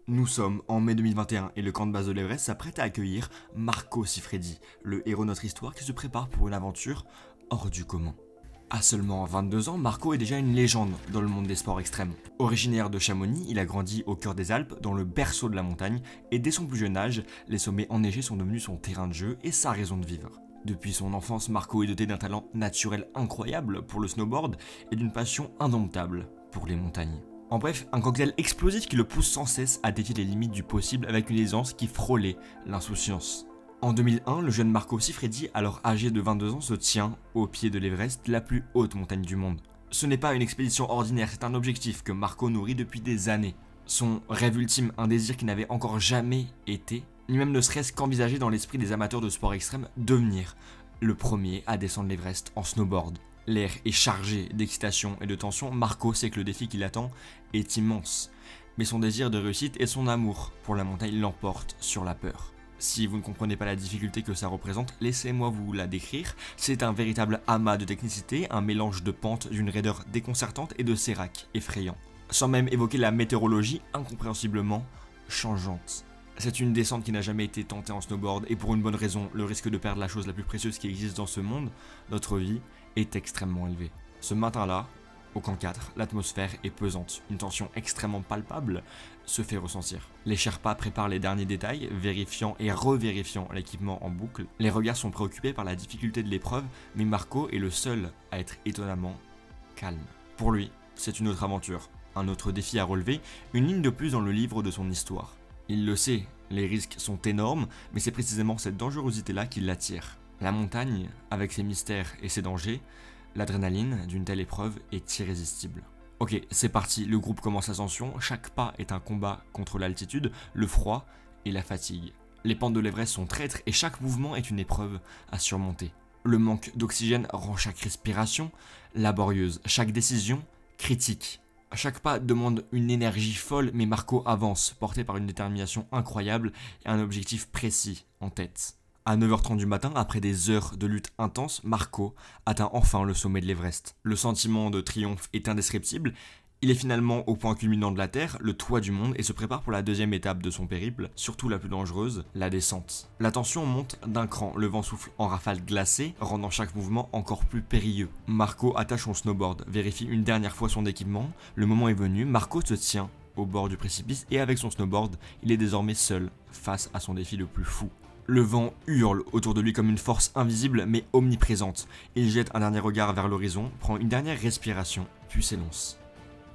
Nous sommes en mai 2021 et le camp de base de l'Everest s'apprête à accueillir Marco Siffredi, le héros de notre histoire qui se prépare pour une aventure hors du commun. À seulement 22 ans, Marco est déjà une légende dans le monde des sports extrêmes. Originaire de Chamonix, il a grandi au cœur des Alpes, dans le berceau de la montagne, et dès son plus jeune âge, les sommets enneigés sont devenus son terrain de jeu et sa raison de vivre. Depuis son enfance, Marco est doté d'un talent naturel incroyable pour le snowboard et d'une passion indomptable pour les montagnes. En bref, un cocktail explosif qui le pousse sans cesse à défier les limites du possible avec une aisance qui frôlait l'insouciance. En 2001, le jeune Marco Siffredi, alors âgé de 22 ans, se tient au pied de l'Everest, la plus haute montagne du monde. Ce n'est pas une expédition ordinaire, c'est un objectif que Marco nourrit depuis des années. Son rêve ultime, un désir qui n'avait encore jamais été, ni même ne serait-ce qu'envisagé dans l'esprit des amateurs de sport extrême, devenir le premier à descendre l'Everest en snowboard. L'air est chargé d'excitation et de tension, Marco sait que le défi qui l'attend est immense. Mais son désir de réussite et son amour pour la montagne l'emportent sur la peur. Si vous ne comprenez pas la difficulté que ça représente, laissez-moi vous la décrire. C'est un véritable amas de technicité, un mélange de pentes d'une raideur déconcertante et de séracs effrayants. Sans même évoquer la météorologie incompréhensiblement changeante. C'est une descente qui n'a jamais été tentée en snowboard et pour une bonne raison, le risque de perdre la chose la plus précieuse qui existe dans ce monde, notre vie, est extrêmement élevé. Ce matin-là, au camp 4, l'atmosphère est pesante, une tension extrêmement palpable se fait ressentir. Les Sherpas préparent les derniers détails, vérifiant et revérifiant l'équipement en boucle. Les regards sont préoccupés par la difficulté de l'épreuve, mais Marco est le seul à être étonnamment calme. Pour lui, c'est une autre aventure, un autre défi à relever, une ligne de plus dans le livre de son histoire. Il le sait, les risques sont énormes, mais c'est précisément cette dangerosité-là qui l'attire. La montagne, avec ses mystères et ses dangers, l'adrénaline d'une telle épreuve est irrésistible. Ok, c'est parti, le groupe commence l'ascension, chaque pas est un combat contre l'altitude, le froid et la fatigue. Les pentes de l'Everest sont traîtres et chaque mouvement est une épreuve à surmonter. Le manque d'oxygène rend chaque respiration laborieuse, chaque décision critique. Chaque pas demande une énergie folle, mais Marco avance, porté par une détermination incroyable et un objectif précis en tête. À 9h30 du matin, après des heures de lutte intense, Marco atteint enfin le sommet de l'Everest. Le sentiment de triomphe est indescriptible. Il est finalement au point culminant de la Terre, le toit du monde, et se prépare pour la deuxième étape de son périple, surtout la plus dangereuse, la descente. La tension monte d'un cran, le vent souffle en rafales glacées, rendant chaque mouvement encore plus périlleux. Marco attache son snowboard, vérifie une dernière fois son équipement. Le moment est venu, Marco se tient au bord du précipice et avec son snowboard, il est désormais seul face à son défi le plus fou. Le vent hurle autour de lui comme une force invisible mais omniprésente. Il jette un dernier regard vers l'horizon, prend une dernière respiration, puis s'élance.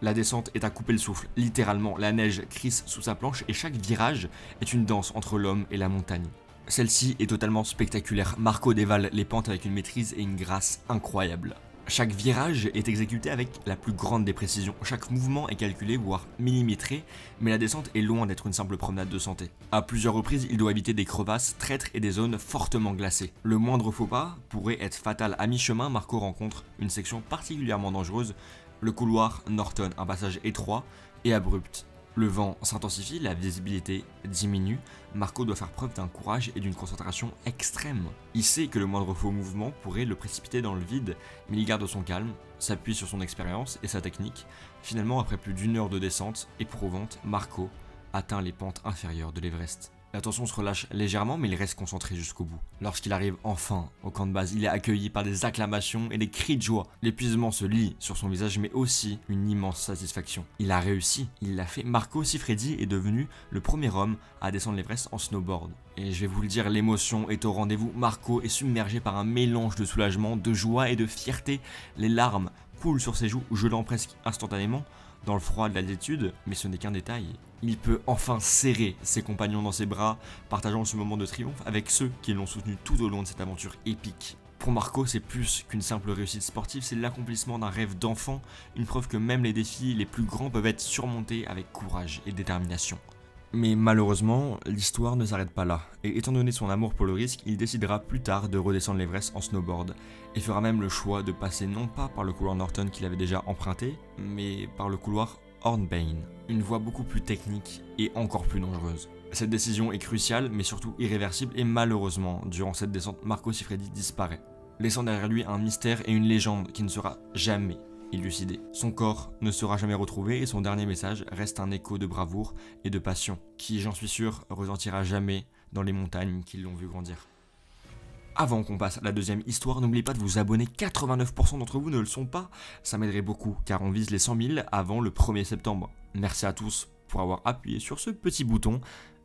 La descente est à couper le souffle, littéralement, la neige crisse sous sa planche et chaque virage est une danse entre l'homme et la montagne. Celle-ci est totalement spectaculaire, Marco dévale les pentes avec une maîtrise et une grâce incroyables. Chaque virage est exécuté avec la plus grande des précisions, chaque mouvement est calculé voire millimétré, mais la descente est loin d'être une simple promenade de santé. À plusieurs reprises, il doit éviter des crevasses traîtres et des zones fortement glacées. Le moindre faux pas pourrait être fatal. À mi-chemin, Marco rencontre une section particulièrement dangereuse, le couloir Norton, un passage étroit et abrupt. Le vent s'intensifie, la visibilité diminue, Marco doit faire preuve d'un courage et d'une concentration extrême. Il sait que le moindre faux mouvement pourrait le précipiter dans le vide, mais il garde son calme, s'appuie sur son expérience et sa technique. Finalement, après plus d'une heure de descente éprouvante, Marco atteint les pentes inférieures de l'Everest. La tension se relâche légèrement, mais il reste concentré jusqu'au bout. Lorsqu'il arrive enfin au camp de base, il est accueilli par des acclamations et des cris de joie. L'épuisement se lit sur son visage, mais aussi une immense satisfaction. Il a réussi, il l'a fait. Marco Siffredi est devenu le premier homme à descendre l'Everest en snowboard. Et je vais vous le dire, l'émotion est au rendez-vous. Marco est submergé par un mélange de soulagement, de joie et de fierté. Les larmes coulent sur ses joues, gelant presque instantanément dans le froid de l'altitude, mais ce n'est qu'un détail. Il peut enfin serrer ses compagnons dans ses bras, partageant ce moment de triomphe avec ceux qui l'ont soutenu tout au long de cette aventure épique. Pour Marco, c'est plus qu'une simple réussite sportive, c'est l'accomplissement d'un rêve d'enfant, une preuve que même les défis les plus grands peuvent être surmontés avec courage et détermination. Mais malheureusement, l'histoire ne s'arrête pas là, et étant donné son amour pour le risque, il décidera plus tard de redescendre l'Everest en snowboard, et fera même le choix de passer non pas par le couloir Norton qu'il avait déjà emprunté, mais par le couloir Hornbein, une voie beaucoup plus technique et encore plus dangereuse. Cette décision est cruciale, mais surtout irréversible, et malheureusement, durant cette descente, Marco Siffredi disparaît, laissant derrière lui un mystère et une légende qui ne sera jamais élucidé. Son corps ne sera jamais retrouvé et son dernier message reste un écho de bravoure et de passion, qui, j'en suis sûr, retentira jamais dans les montagnes qui l'ont vu grandir. Avant qu'on passe à la deuxième histoire, n'oubliez pas de vous abonner, 89% d'entre vous ne le sont pas, ça m'aiderait beaucoup car on vise les 100 000 avant le 1er septembre. Merci à tous pour avoir appuyé sur ce petit bouton,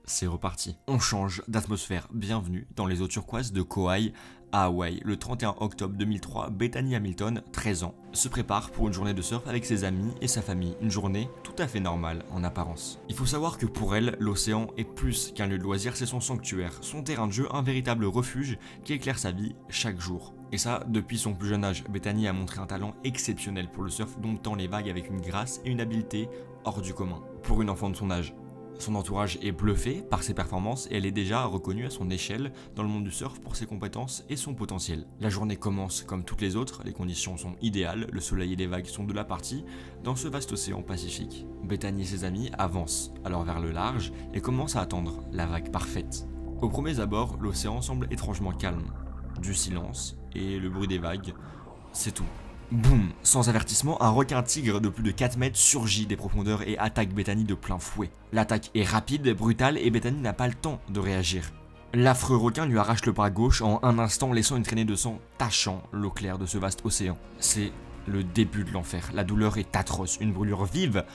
c'est reparti. On change d'atmosphère, bienvenue dans les eaux turquoises de Kauai à Hawaï. Le 31 octobre 2003, Bethany Hamilton, 13 ans, se prépare pour une journée de surf avec ses amis et sa famille, une journée tout à fait normale en apparence. Il faut savoir que pour elle, l'océan est plus qu'un lieu de loisir, c'est son sanctuaire, son terrain de jeu, un véritable refuge qui éclaire sa vie chaque jour. Et ça, depuis son plus jeune âge, Bethany a montré un talent exceptionnel pour le surf, domptant les vagues avec une grâce et une habileté hors du commun, pour une enfant de son âge. Son entourage est bluffé par ses performances et elle est déjà reconnue à son échelle dans le monde du surf pour ses compétences et son potentiel. La journée commence comme toutes les autres, les conditions sont idéales, le soleil et les vagues sont de la partie dans ce vaste océan Pacifique. Bethany et ses amis avancent alors vers le large et commencent à attendre la vague parfaite. Au premier abord, l'océan semble étrangement calme, du silence et le bruit des vagues, c'est tout. Boum! Sans avertissement, un requin-tigre de plus de 4 mètres surgit des profondeurs et attaque Bethany de plein fouet. L'attaque est rapide, brutale et Bethany n'a pas le temps de réagir. L'affreux requin lui arrache le bras gauche en un instant, laissant une traînée de sang tachant l'eau claire de ce vaste océan. C'est le début de l'enfer. La douleur est atroce, une brûlure vive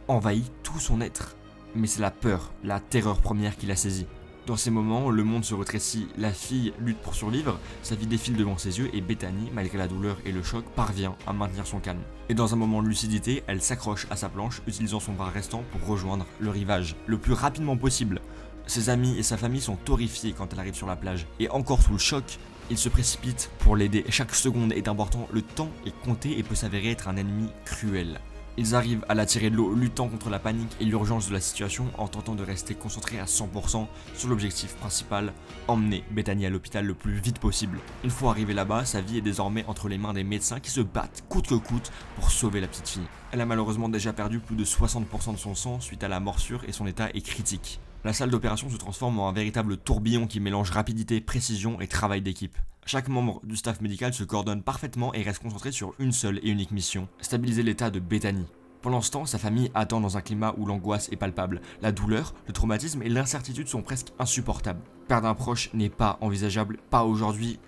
envahit tout son être. Mais c'est la peur, la terreur première qui l'a saisi. Dans ces moments, le monde se rétrécit, la fille lutte pour survivre, sa vie défile devant ses yeux et Bethany, malgré la douleur et le choc, parvient à maintenir son calme. Et dans un moment de lucidité, elle s'accroche à sa planche, utilisant son bras restant pour rejoindre le rivage, le plus rapidement possible. Ses amis et sa famille sont horrifiés quand elle arrive sur la plage, et encore sous le choc, ils se précipitent pour l'aider. Chaque seconde est important, le temps est compté et peut s'avérer être un ennemi cruel. Ils arrivent à la tirer de l'eau, luttant contre la panique et l'urgence de la situation en tentant de rester concentrés à 100% sur l'objectif principal, emmener Bethany à l'hôpital le plus vite possible. Une fois arrivée là-bas, sa vie est désormais entre les mains des médecins qui se battent coûte que coûte pour sauver la petite fille. Elle a malheureusement déjà perdu plus de 60% de son sang suite à la morsure et son état est critique. La salle d'opération se transforme en un véritable tourbillon qui mélange rapidité, précision et travail d'équipe. Chaque membre du staff médical se coordonne parfaitement et reste concentré sur une seule et unique mission, stabiliser l'état de Bethany. Pendant ce temps, sa famille attend dans un climat où l'angoisse est palpable. La douleur, le traumatisme et l'incertitude sont presque insupportables. Perdre un proche n'est pas envisageable, pas aujourd'hui,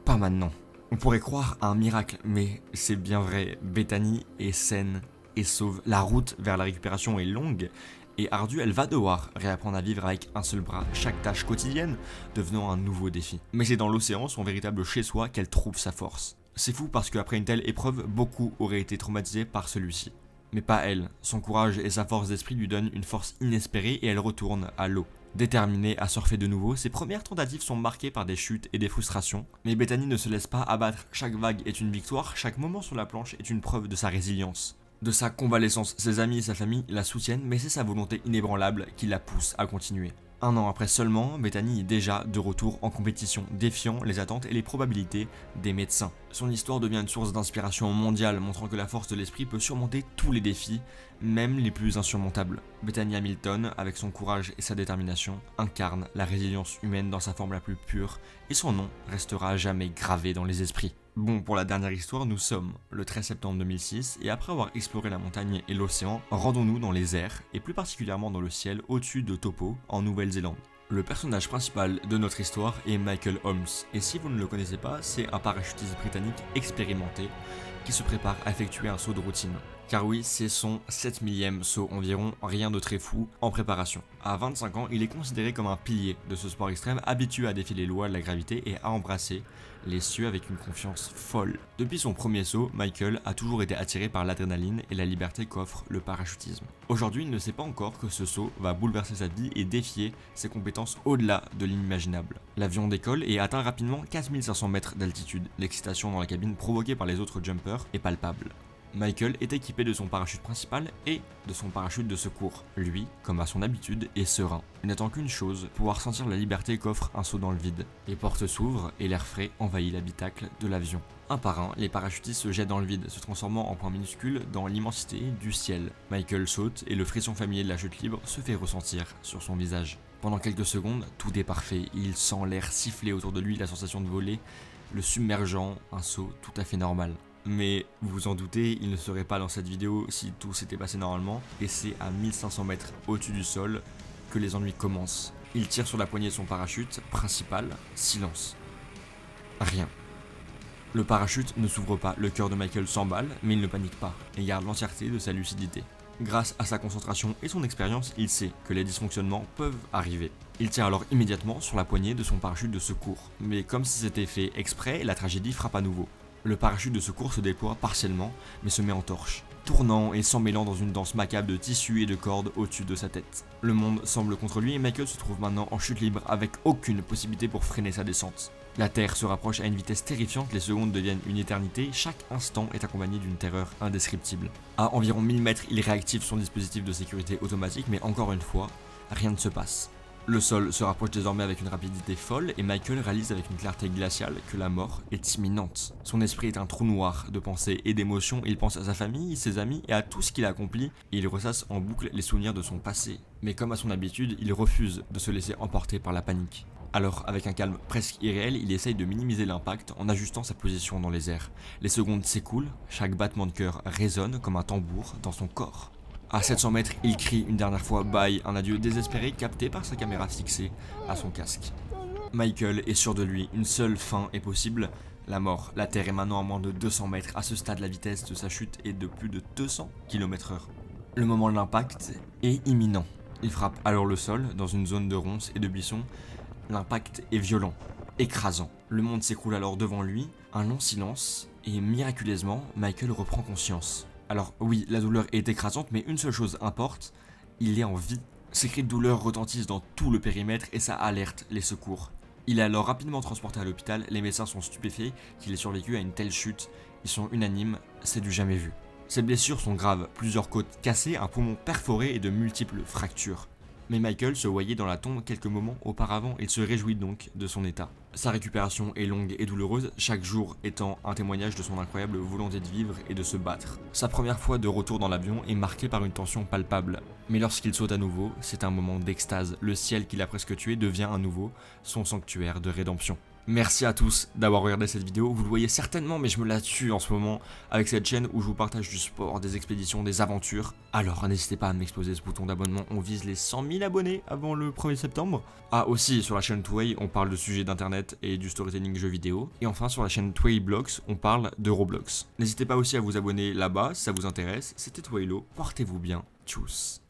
pas maintenant. On pourrait croire à un miracle, mais c'est bien vrai, Bethany est saine et sauve. La route vers la récupération est longue et ardue, elle va devoir réapprendre à vivre avec un seul bras, chaque tâche quotidienne devenant un nouveau défi. Mais c'est dans l'océan, son véritable chez-soi, qu'elle trouve sa force. C'est fou parce qu'après une telle épreuve, beaucoup auraient été traumatisés par celui-ci. Mais pas elle, son courage et sa force d'esprit lui donnent une force inespérée et elle retourne à l'eau. Déterminée à surfer de nouveau, ses premières tentatives sont marquées par des chutes et des frustrations, mais Bethany ne se laisse pas abattre, chaque vague est une victoire, chaque moment sur la planche est une preuve de sa résilience. De sa convalescence, ses amis et sa famille la soutiennent, mais c'est sa volonté inébranlable qui la pousse à continuer. Un an après seulement, Bethany est déjà de retour en compétition, défiant les attentes et les probabilités des médecins. Son histoire devient une source d'inspiration mondiale, montrant que la force de l'esprit peut surmonter tous les défis, même les plus insurmontables. Bethany Hamilton, avec son courage et sa détermination, incarne la résilience humaine dans sa forme la plus pure, et son nom restera à jamais gravé dans les esprits. Bon, pour la dernière histoire, nous sommes le 13 septembre 2006 et après avoir exploré la montagne et l'océan, rendons-nous dans les airs et plus particulièrement dans le ciel au-dessus de Taupo en Nouvelle-Zélande. Le personnage principal de notre histoire est Michael Holmes et si vous ne le connaissez pas, c'est un parachutiste britannique expérimenté qui se prépare à effectuer un saut de routine. Car oui, c'est son 7 millième saut environ, rien de très fou, en préparation. À 25 ans, il est considéré comme un pilier de ce sport extrême, habitué à défier les lois de la gravité et à embrasser les cieux avec une confiance folle. Depuis son premier saut, Michael a toujours été attiré par l'adrénaline et la liberté qu'offre le parachutisme. Aujourd'hui, il ne sait pas encore que ce saut va bouleverser sa vie et défier ses compétences au-delà de l'inimaginable. L'avion décolle et atteint rapidement 4500 mètres d'altitude. L'excitation dans la cabine provoquée par les autres jumpers est palpable. Michael est équipé de son parachute principal et de son parachute de secours. Lui, comme à son habitude, est serein. Il n'attend qu'une chose, pouvoir sentir la liberté qu'offre un saut dans le vide. Les portes s'ouvrent et l'air frais envahit l'habitacle de l'avion. Un par un, les parachutistes se jettent dans le vide, se transformant en points minuscules dans l'immensité du ciel. Michael saute et le frisson familier de la chute libre se fait ressentir sur son visage. Pendant quelques secondes, tout est parfait. Il sent l'air siffler autour de lui, la sensation de voler, le submergeant, un saut tout à fait normal. Mais vous vous en doutez, il ne serait pas dans cette vidéo si tout s'était passé normalement, et c'est à 1500 mètres au-dessus du sol que les ennuis commencent. Il tire sur la poignée de son parachute principal, silence. Rien. Le parachute ne s'ouvre pas, le cœur de Michael s'emballe, mais il ne panique pas, et garde l'entièreté de sa lucidité. Grâce à sa concentration et son expérience, il sait que les dysfonctionnements peuvent arriver. Il tire alors immédiatement sur la poignée de son parachute de secours, mais comme si c'était fait exprès, la tragédie frappe à nouveau. Le parachute de secours se déploie partiellement, mais se met en torche, tournant et s'emmêlant dans une danse macabre de tissus et de cordes au-dessus de sa tête. Le monde semble contre lui et Michael se trouve maintenant en chute libre avec aucune possibilité pour freiner sa descente. La Terre se rapproche à une vitesse terrifiante, les secondes deviennent une éternité, chaque instant est accompagné d'une terreur indescriptible. À environ 1000 mètres, il réactive son dispositif de sécurité automatique, mais encore une fois, rien ne se passe. Le sol se rapproche désormais avec une rapidité folle et Michael réalise avec une clarté glaciale que la mort est imminente. Son esprit est un trou noir de pensées et d'émotions, il pense à sa famille, ses amis et à tout ce qu'il a accompli et il ressasse en boucle les souvenirs de son passé. Mais comme à son habitude, il refuse de se laisser emporter par la panique. Alors, avec un calme presque irréel, il essaye de minimiser l'impact en ajustant sa position dans les airs. Les secondes s'écoulent, chaque battement de cœur résonne comme un tambour dans son corps. À 700 mètres, il crie une dernière fois bye, un adieu désespéré capté par sa caméra fixée à son casque. Michael est sûr de lui, une seule fin est possible, la mort. La Terre est maintenant à moins de 200 mètres, à ce stade la vitesse de sa chute est de plus de 200 km/h. Le moment de l'impact est imminent. Il frappe alors le sol, dans une zone de ronces et de buissons. L'impact est violent, écrasant. Le monde s'écroule alors devant lui, un long silence, et miraculeusement, Michael reprend conscience. Alors oui, la douleur est écrasante, mais une seule chose importe, il est en vie. Ses cris de douleur retentissent dans tout le périmètre et ça alerte les secours. Il est alors rapidement transporté à l'hôpital, les médecins sont stupéfaits qu'il ait survécu à une telle chute. Ils sont unanimes, c'est du jamais vu. Ses blessures sont graves, plusieurs côtes cassées, un poumon perforé et de multiples fractures. Mais Michael se voyait dans la tombe quelques moments auparavant, il se réjouit donc de son état. Sa récupération est longue et douloureuse, chaque jour étant un témoignage de son incroyable volonté de vivre et de se battre. Sa première fois de retour dans l'avion est marquée par une tension palpable. Mais lorsqu'il saute à nouveau, c'est un moment d'extase, le ciel qu'il a presque tué devient à nouveau son sanctuaire de rédemption. Merci à tous d'avoir regardé cette vidéo, vous le voyez certainement mais je me la tue en ce moment avec cette chaîne où je vous partage du sport, des expéditions, des aventures. Alors n'hésitez pas à m'exploser ce bouton d'abonnement, on vise les 100 000 abonnés avant le 1er septembre. Ah aussi sur la chaîne Tway on parle de sujets d'internet et du storytelling jeux vidéo. Et enfin sur la chaîne Tway Blogs on parle de Roblox. N'hésitez pas aussi à vous abonner là-bas si ça vous intéresse, c'était Twaylo, portez-vous bien, tchuss.